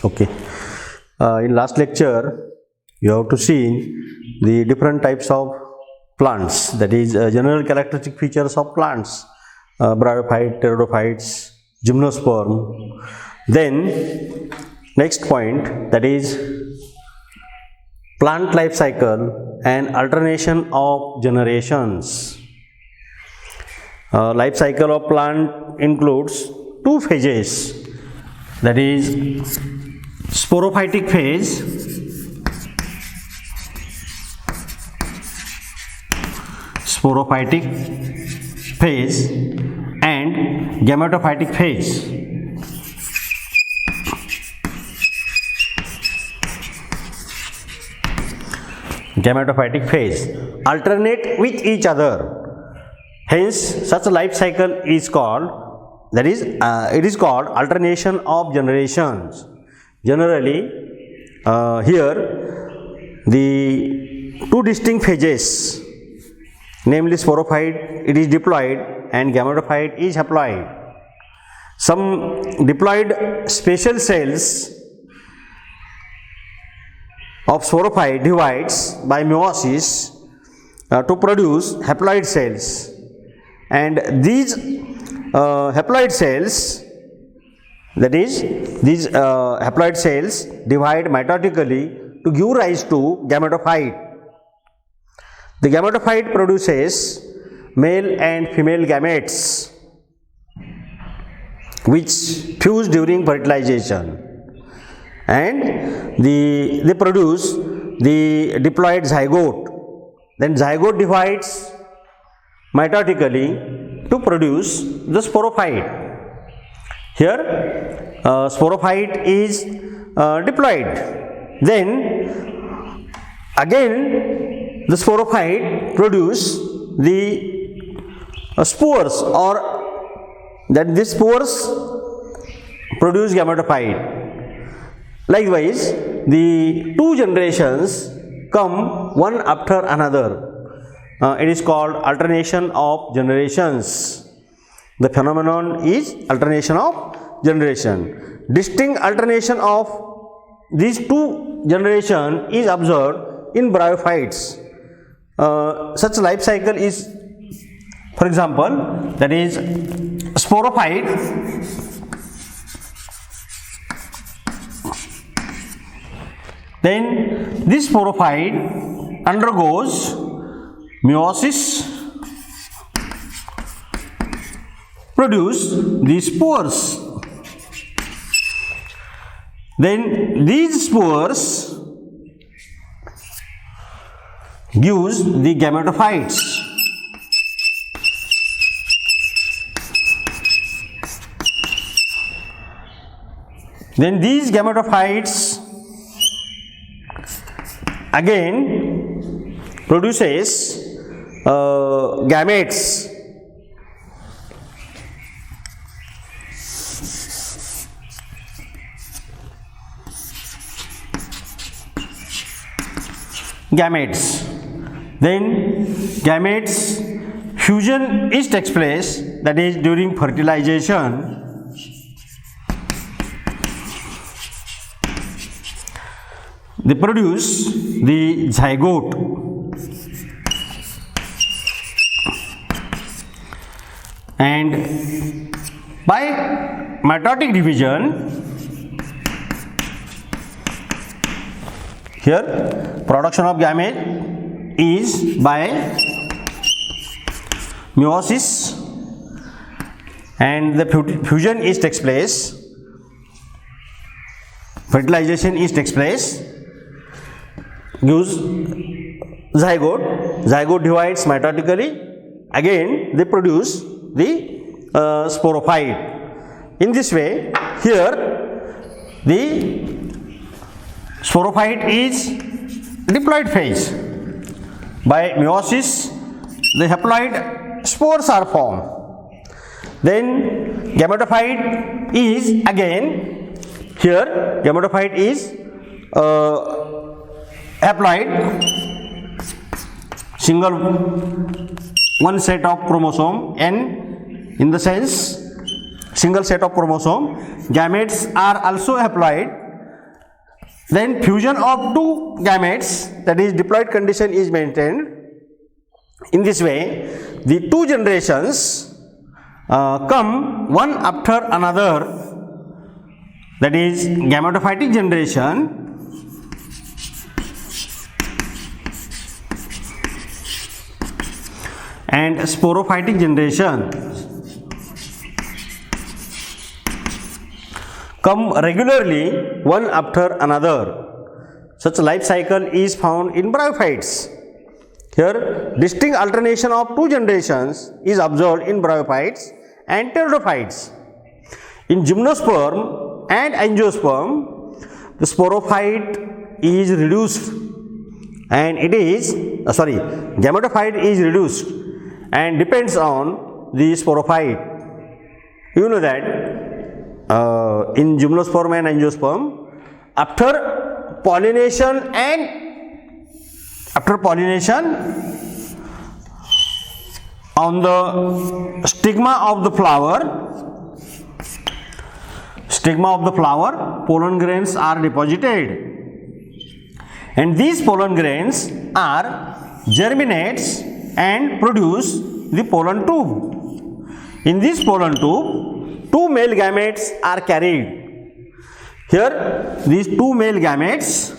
Okay. In last lecture, you have to see the different types of plants, that is general characteristic features of plants, bryophyte, pteridophytes, gymnosperm. Then next point, that is plant life cycle and alternation of generations. Life cycle of plant includes two phases, that is sporophytic phase and gametophytic phase. Gametophytic phase alternate with each other. Hence, such a life cycle is called, that is, it is called alternation of generations. Generally, here the two distinct phases, namely sporophyte, it is diploid, and gametophyte is haploid. Some diploid special cells of sporophyte divides by meiosis to produce haploid cells, and these haploid cells, that is, these haploid cells divide mitotically to give rise to gametophyte. The gametophyte produces male and female gametes which fuse during fertilization, and they produce the diploid zygote. Then zygote divides mitotically to produce the sporophyte. Here sporophyte is diploid. Then again the sporophyte produce the spores, or that these spores produce gametophyte. Likewise, the two generations come one after another. It is called alternation of generations. The phenomenon is alternation of generation. Distinct alternation of these two generations is observed in bryophytes. Such life cycle is, for example, that is sporophyte. Then this sporophyte undergoes meiosis, produce the spores. Then these spores gives the gametophytes. Then these gametophytes again produces gametes. Then gametes fusion is takes place, that is during fertilization. They produce the zygote, and by mitotic division, here production of gamete is by meiosis, and the fusion is takes place, fertilization is takes place, gives zygote divides mitotically, again they produce the sporophyte. In this way, here the sporophyte is diploid phase. By meiosis, the haploid spores are formed. Then gametophyte is again, here gametophyte is haploid, single one set of chromosome, N in the sense single set of chromosome. Gametes are also haploid, Then fusion of two gametes, that is diploid condition, is maintained. In this way, the two generations come one after another, that is gametophytic generation and sporophytic generation come regularly one after another. Such life cycle is found in bryophytes. Here, distinct alternation of two generations is observed in bryophytes and pteridophytes. In gymnosperm and angiosperm, the sporophyte is reduced and it is, gametophyte is reduced and depends on the sporophyte. You know that in gymnosperm and angiosperm, after pollination on the stigma of the flower, pollen grains are deposited, and these pollen grains germinates and produce the pollen tube. In this pollen tube, two male gametes are carried. Here, these two male gametes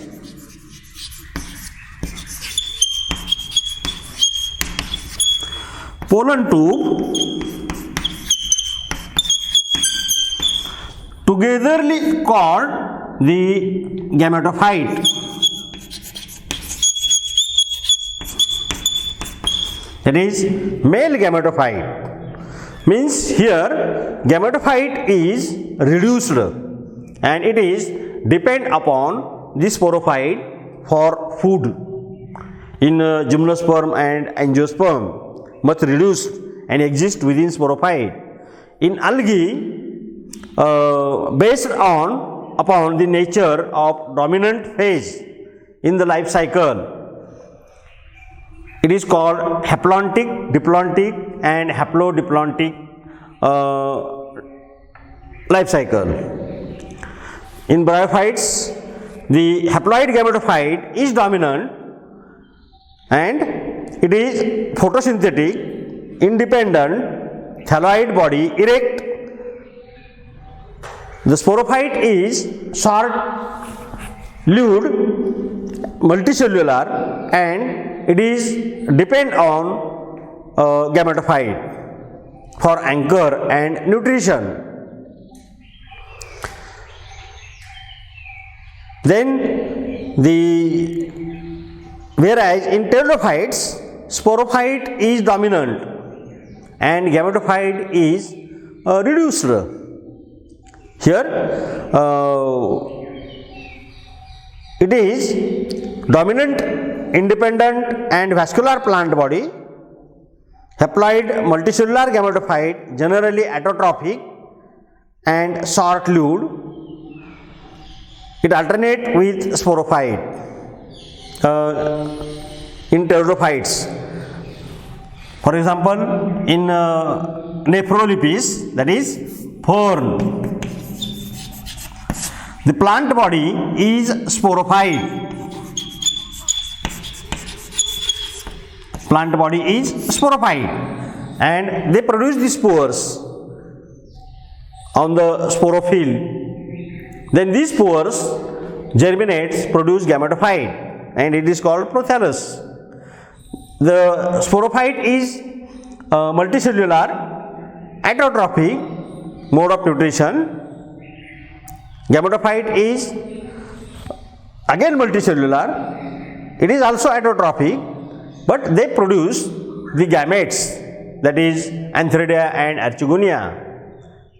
pollen tube togetherly called the gametophyte. That is male gametophyte. Means here gametophyte is reduced and it is depend upon the sporophyte for food. In gymnosperm and angiosperm, much reduced and exist within sporophyte. In algae, based upon the nature of dominant phase in the life cycle, it is called haplontic, diplontic and haplodiplontic life cycle. In bryophytes, the haploid gametophyte is dominant and it is photosynthetic, independent, thalloid body, erect. The sporophyte is short-lived, multicellular, and it is depend on gametophyte for anchor and nutrition. Then whereas in pteridophytes, sporophyte is dominant and gametophyte is reduced. Here it is dominant, independent and vascular plant body, haploid multicellular gametophyte, generally autotrophic and short-lived. It alternate with sporophyte in pteridophytes. For example, in Nephrolepis, that is fern, the plant body is sporophyte. Plant body is sporophyte and they produce the spores on the sporophyll. Then these spores germinates, produce gametophyte and it is called prothallus. The sporophyte is multicellular, autotrophic mode of nutrition. Gametophyte is again multicellular, it is also autotrophic, but they produce the gametes, that is Antheridia and Archegonia.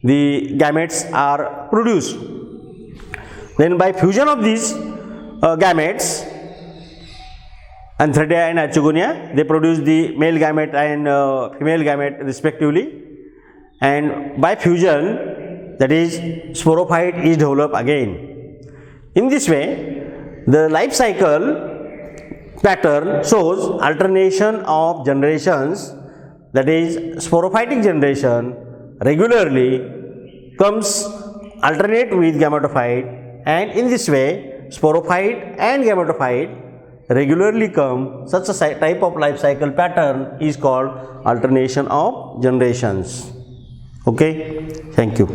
The gametes are produced. Then by fusion of these gametes, Antheridia and Archegonia, they produce the male gamete and female gamete respectively, and by fusion, that is sporophyte is developed again. In this way, the life cycle pattern shows alternation of generations, that is sporophytic generation regularly comes alternate with gametophyte, and in this way sporophyte and gametophyte regularly come, such a type of life cycle pattern is called alternation of generations. Okay, thank you.